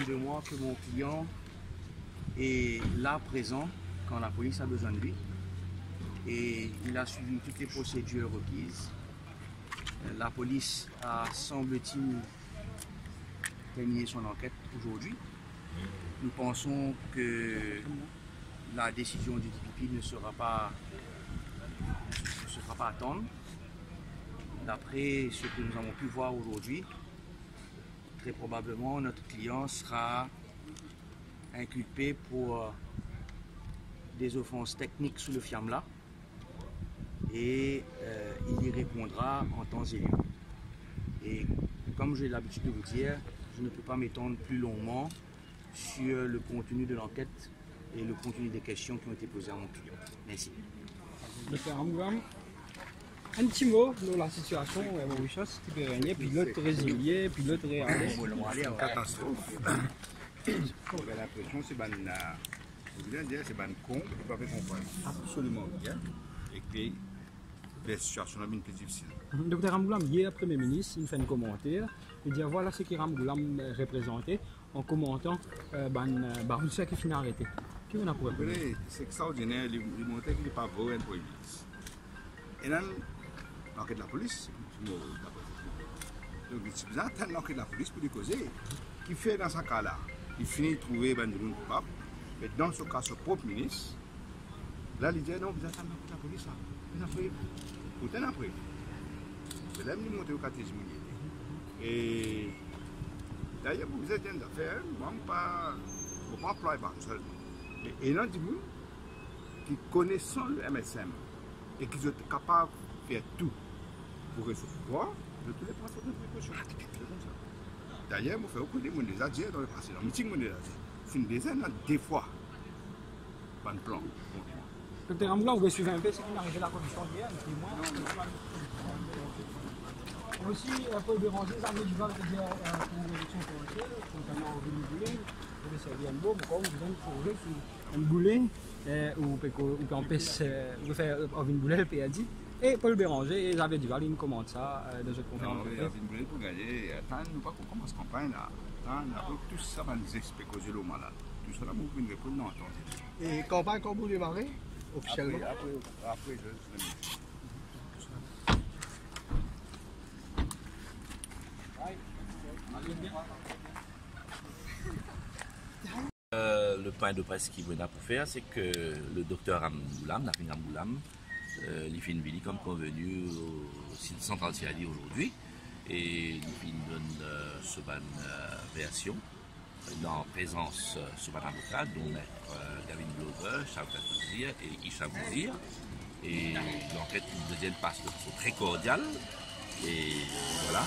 de moi que mon client est là présent quand la police a besoin de lui. Et il a suivi toutes les procédures requises. La police a, semble-t-il, terminé son enquête aujourd'hui. Nous pensons que la décision du DPP ne sera pas à attendre. D'après ce que nous avons pu voir aujourd'hui, très probablement notre client sera inculpé pour des offenses techniques sous le FIAMLA et il y répondra en temps et lieu. Et comme j'ai l'habitude de vous dire, je ne peux pas m'étendre plus longuement sur le contenu de l'enquête et le contenu des questions qui ont été posées à mon client. Merci. Docteur Ramgoulam, un petit mot sur la situation à Mauritius qui peut régner, pilote résilié, pilote réalisé. C'est une catastrophe. J'ai l'impression que c'est un con qui ne peut pas comprendre absolument rien et que la situation est plus difficile. Docteur Ramgoulam, hier, Premier ministre, il fait un commentaire. Il dit voilà ce que Ramgoulam représentait en commentant Baroussa qui finit arrêté. Qu'est-ce qu'on a pour répondre? C'est extraordinaire, il montrait qu'il n'est pas beau un Premier ministre. Et là, l'enquête de la police, donc c'est bizarre, l'enquête de la police pour lui causer. Qui fait dans ce cas-là? Il finit de trouver Banderoun coupable, mais dans ce cas, ce propre ministre, là, il dit non, vous attendez la police là. Vous avez pourtant après. C'est là qu'il monte au catéchisme. Et d'ailleurs, vous êtes une affaire, moi, je ne peux pas employer par seulement. Et il y a des gens qui connaissent le MSM et qui sont capables de faire tout pour recevoir de tous les principes de précaution. D'ailleurs, je fais beaucoup de monde déjà dit dans le passé. Dans le meeting, c'est une dizaine, des fois, pas de plan. Docteur Ramgoulam, vous pouvez suivre un peu ce qui est arrivé à la commission d'hier, aussi, Paul Béranger, ça veut dire que pour l'élection provinciale, notamment au Vénézuela, pour le servir un beau, pourquoi vous avez trouvé un boulet, ou qu'on peut faire au Vénézuela, le PAD. Et Paul Béranger, ils avaient dit, il me commande ça dans cette conférence. Non, il y a une pour gagner. Attends, nous pas qu'on commence la campagne là. Attends, tout ça va nous expliquer causer le malade. Tout ça, là, nous pouvons répondre non, attendez. Et campagne quand vous démarrez, officiellement? Après, je Le point de presse qu'il venait pour faire, c'est que le docteur Ramgoulam, Nafin Ramgoulam, il fait une visite comme convenu au site central Tiali aujourd'hui et il donne ce ban version dans présence ce ban avocat dont maître Gavin Glover, Charles Katouzir et Isha Bouzir. Et l'enquête une deuxième passe de façon très cordiale et voilà,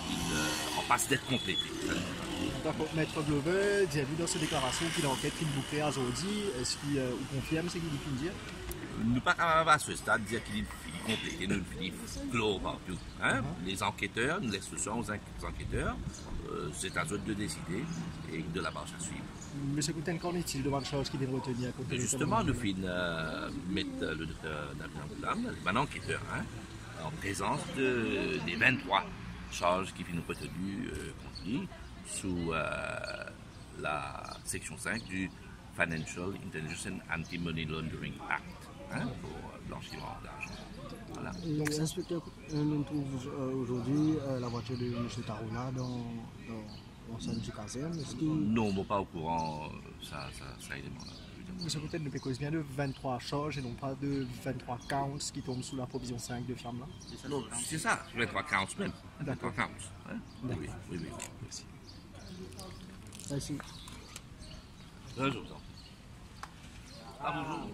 il en passe d'être complété. D'accord, Maître Glover, j'ai vu dans ses déclarations qu'il enquête qu'il bouclait à Zodi. Est-ce qu'il confirme ce qu'il vient de dire? Nous ne pas capable à ce stade de dire qu'il est complété, nous finit clos partout. Hein? Les enquêteurs, nous laissons le champ aux enquêteurs, c'est à eux de décider et de la marche à suivre. Monsieur Kouten, qu'en est-il devant le chose qui vient de retenir à côté? Justement, nous finissons mettre le docteur Nafin un enquêteur, hein, en présence des 23 charges qui finissent retenues contre lui sous la section 5 du Financial Intelligence and Anti-Money Laundering Act, hein, pour blanchiment d'argent. Voilà. Donc, inspecteur, on trouve aujourd'hui la voiture de M. Taruna dans l'enceinte du caserne. Non, bon, pas au courant, ça élément là. Monsieur Kouten ne peut cause bien de 23 charges et non pas de 23 counts qui tombent sous la provision 5 de FIAMLA. Non, c'est ça, 23 counts même. 23 counts. Hein? Oui. Merci. Merci. Bonjour. Ah, bonjour.